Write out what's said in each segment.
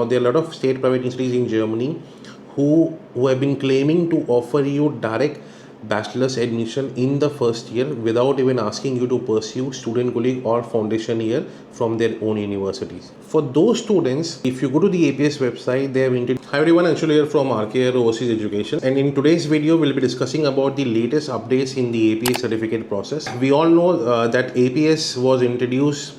Now, there are a lot of state private institutes in Germany who have been claiming to offer you direct bachelor's admission in the first year without even asking you to pursue student colleague or foundation year from their own universities. For those students, if you go to the APS website, they have introduced. Hi everyone, Anshul here from Rcare Overseas Education, and in today's video we'll be discussing about the latest updates in the APS certificate process. We all know that APS was introduced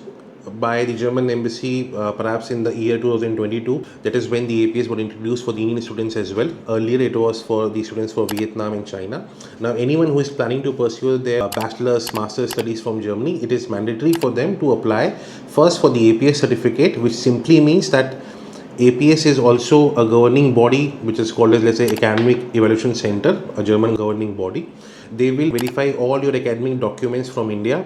by the German embassy perhaps in the year 2022. That is when the APS were introduced for the Indian students as well. Earlier it was for the students for Vietnam and China. Now anyone who is planning to pursue their bachelor's master's studies from Germany, it is mandatory for them to apply first for the APS certificate, which simply means that APS is also a governing body which is called as, let's say, Academic Evaluation Center, a German governing body. They will verify all your academic documents from India,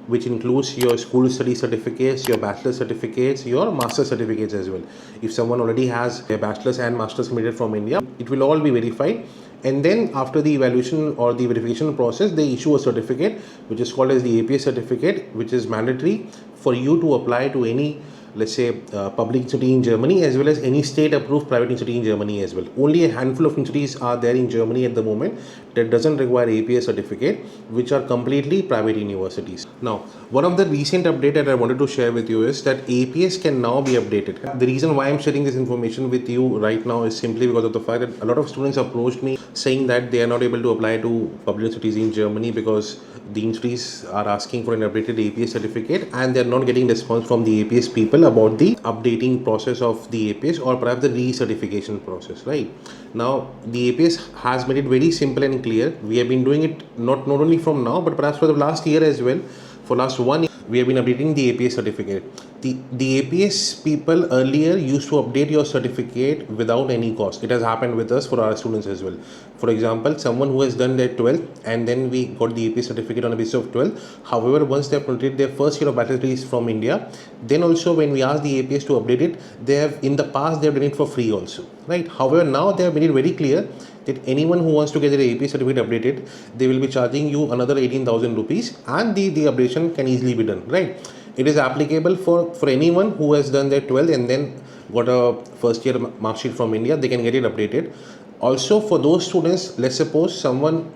which includes your school study certificates, your bachelor certificates, your master certificates as well. If someone already has a bachelor's and master's completed from India, it will all be verified. And then after the evaluation or the verification process, they issue a certificate which is called as the APS certificate, which is mandatory for you to apply to any, let's say, public institute in Germany as well as any state approved private institute in Germany as well. Only a handful of institutes are there in Germany at the moment that doesn't require APS certificate, which are completely private universities. Now, one of the recent update that I wanted to share with you is that APS can now be updated. The reason why I'm sharing this information with you right now is simply because of the fact that a lot of students approached me saying that they are not able to apply to public institutes in Germany because the institutes are asking for an updated APS certificate and they're not getting response from the APS people about the updating process of the APS or perhaps the recertification process, right? Now, the APS has made it very simple and clear. We have been doing it not only from now, but perhaps for the last year as well. For last 1 year, we have been updating the APS certificate. The APS people earlier used to update your certificate without any cost. It has happened with us for our students as well. For example, someone who has done their 12th and then we got the APS certificate on the basis of 12. However, once they have completed their first year of bachelor's from India, then also when we ask the APS to update it, they have in the past they have done it for free also, right? However, now they have made it very clear that anyone who wants to get their APS certificate updated, they will be charging you another 18,000 rupees and the updation can easily be done, right? It is applicable for anyone who has done their 12th and then got a first year mark sheet from India, they can get it updated. Also for those students, let's suppose someone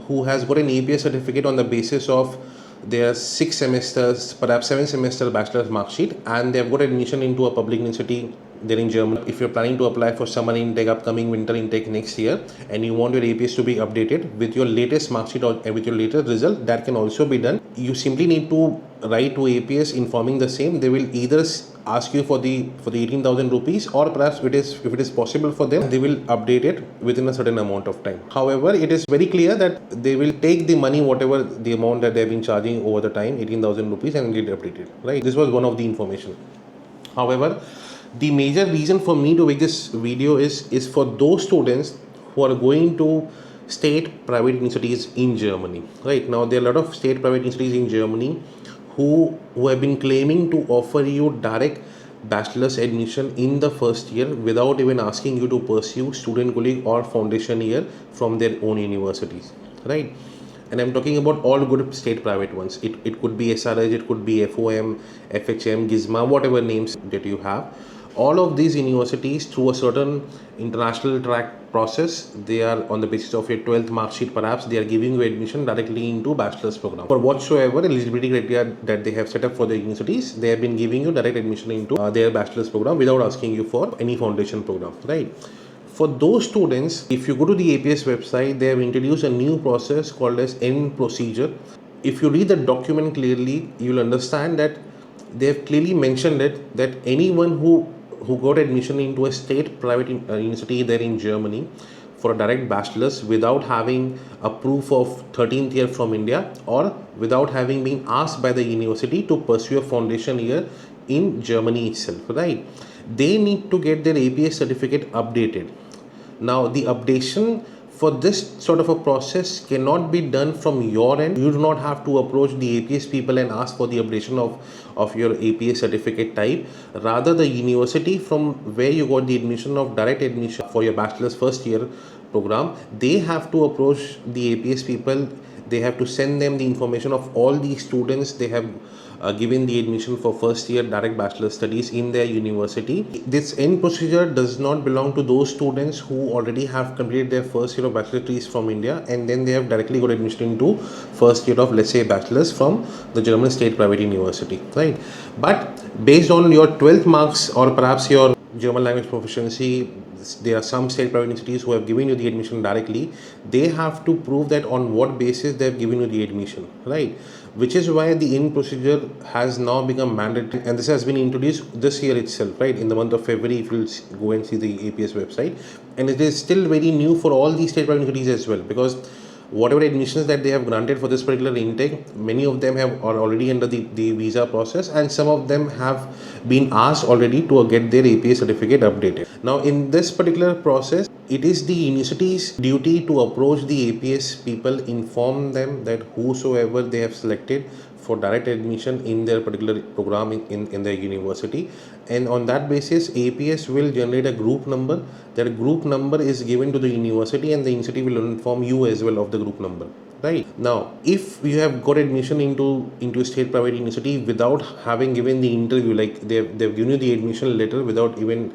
who has got an APS certificate on the basis of their 6 semesters, perhaps 7 semester bachelor's mark sheet, and they have got admission into a public university there in Germany. If you're planning to apply for summer intake, upcoming winter intake next year, and you want your APS to be updated with your latest mark sheet or with your latest result, that can also be done. You simply need to write to APS informing the same. They will either ask you for the 18,000 rupees or perhaps if it is possible for them, they will update it within a certain amount of time. However, it is very clear that they will take the money, whatever the amount that they have been charging over the time, 18,000 rupees, and get it updated, right? This was one of the information. However, the major reason for me to make this video is for those students who are going to state private institutes in Germany. Right now, there are a lot of state private institutes in Germany who have been claiming to offer you direct bachelor's admission in the first year without even asking you to pursue student colleague or foundation year from their own universities, right? And I'm talking about all good state private ones. It could be SRH, it could be FOM, FHM, GISMA, whatever names that you have. All of these universities, through a certain international track process, they are on the basis of your 12th mark sheet, perhaps they are giving you admission directly into bachelor's program. For whatsoever eligibility criteria that they have set up for the universities, they have been giving you direct admission into their bachelor's program without asking you for any foundation program, right? For those students, if you go to the APS website, they have introduced a new process called as N Procedure. If you read the document clearly, you will understand that they have clearly mentioned it that anyone who got admission into a state private university there in Germany for a direct bachelor's without having a proof of 13th year from India or without having been asked by the university to pursue a foundation year in Germany itself, right? They need to get their APS certificate updated. Now, the updation for this sort of a process cannot be done from your end. You do not have to approach the APS people and ask for the updation of your APS certificate type. Rather, the university from where you got the admission of direct admission for your bachelor's first year program, they have to approach the APS people they have to send them the information of all the students they have given the admission for first year direct bachelor studies in their university. This N procedure does not belong to those students who already have completed their first year of bachelor degrees from India and then they have directly got admission into first year of, let's say, bachelor's from the German state private university, right? But based on your 12th marks or perhaps your German language proficiency, there are some state private institutes who have given you the admission directly. They have to prove that on what basis they have given you the admission, right? Which is why the in procedure has now become mandatory, and this has been introduced this year itself, right? In the month of February, if you'll go and see the APS website, and it is still very new for all these state private institutes as well, because whatever admissions that they have granted for this particular intake, many of them are already under the visa process, and some of them have been asked already to get their APS certificate updated. Now in this particular process, it is the university's duty to approach the APS people, inform them that whosoever they have selected for direct admission in their particular program in their university, and on that basis APS will generate a group number. That group number is given to the university and the university will inform you as well of the group number, right? Now if you have got admission into a state private university without having given the interview, like they've given you the admission letter without even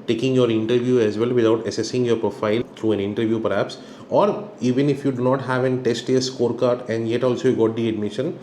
taking your interview as well, without assessing your profile through an interview perhaps, or even if you do not have an TestAS scorecard and yet also you got the admission,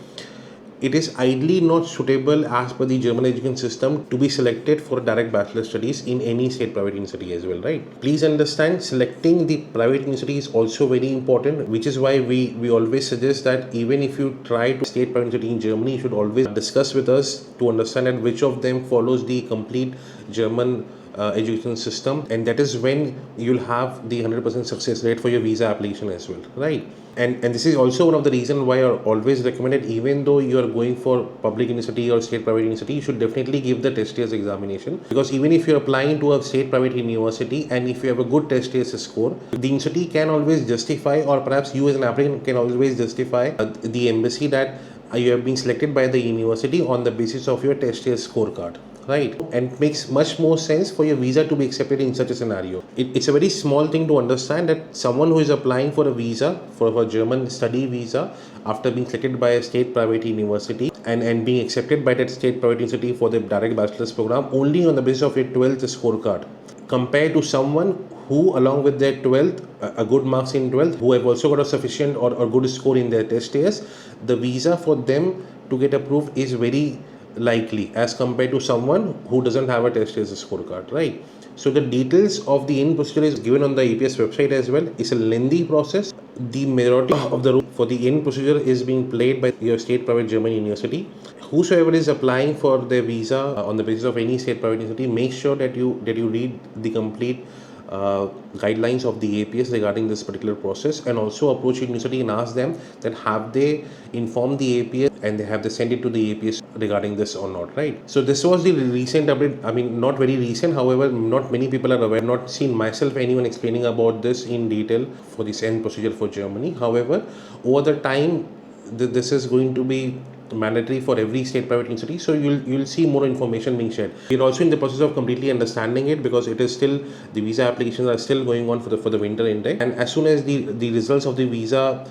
it is ideally not suitable as per the German education system to be selected for direct bachelor studies in any state private university as well, right? Please understand, selecting the private university is also very important, which is why we always suggest that even if you try to state private university in Germany, you should always discuss with us to understand that which of them follows the complete German education system, and that is when you'll have the 100% success rate for your visa application as well, right? And this is also one of the reasons why I always recommended, even though you are going for public university or state private university, you should definitely give the TestAS examination, because even if you're applying to a state private university and if you have a good TestAS score, the university can always justify, or perhaps you as an applicant can always justify the embassy that you have been selected by the university on the basis of your TestAS scorecard, right? And it makes much more sense for your visa to be accepted in such a scenario. It's a very small thing to understand that someone who is applying for a visa, for a German study visa, after being selected by a state private university and being accepted by that state private university for the direct bachelor's program only on the basis of your 12th scorecard, compared to someone who along with their 12th, a good marks in 12th, who have also got a sufficient or good score in their TestAS, the visa for them to get approved is very likely as compared to someone who doesn't have a TestAS scorecard, right? So the details of the in procedure is given on the APS website as well. It's a lengthy process. The majority of the role for the in procedure is being played by your state private German university. Whosoever is applying for their visa on the basis of any state private university, make sure that you read the complete guidelines of the APS regarding this particular process, and also approach university and ask them that have they informed the APS and have they sent it to the APS regarding this or not, right? So this was the recent update. I mean, not very recent, however, not many people are aware. Not seen myself anyone explaining about this in detail for this N procedure for Germany. However, over the time, this is going to be mandatory for every state private university, so you'll see more information being shared. We're also in the process of completely understanding it, because it is still, the visa applications are still going on for the winter intake, and as soon as the results of the visa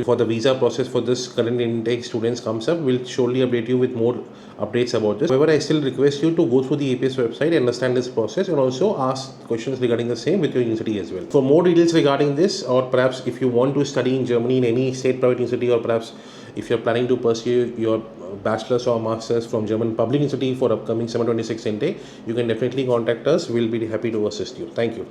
for the visa process for this current intake students comes up, we'll surely update you with more updates about this. However, I still request you to go through the APS website, understand this process, and also ask questions regarding the same with your university as well. For more details regarding this, or perhaps if you want to study in Germany in any state private university, or perhaps if you're planning to pursue your bachelor's or master's from German public university for upcoming summer 26 intake, you can definitely contact us. We'll be happy to assist you. Thank you.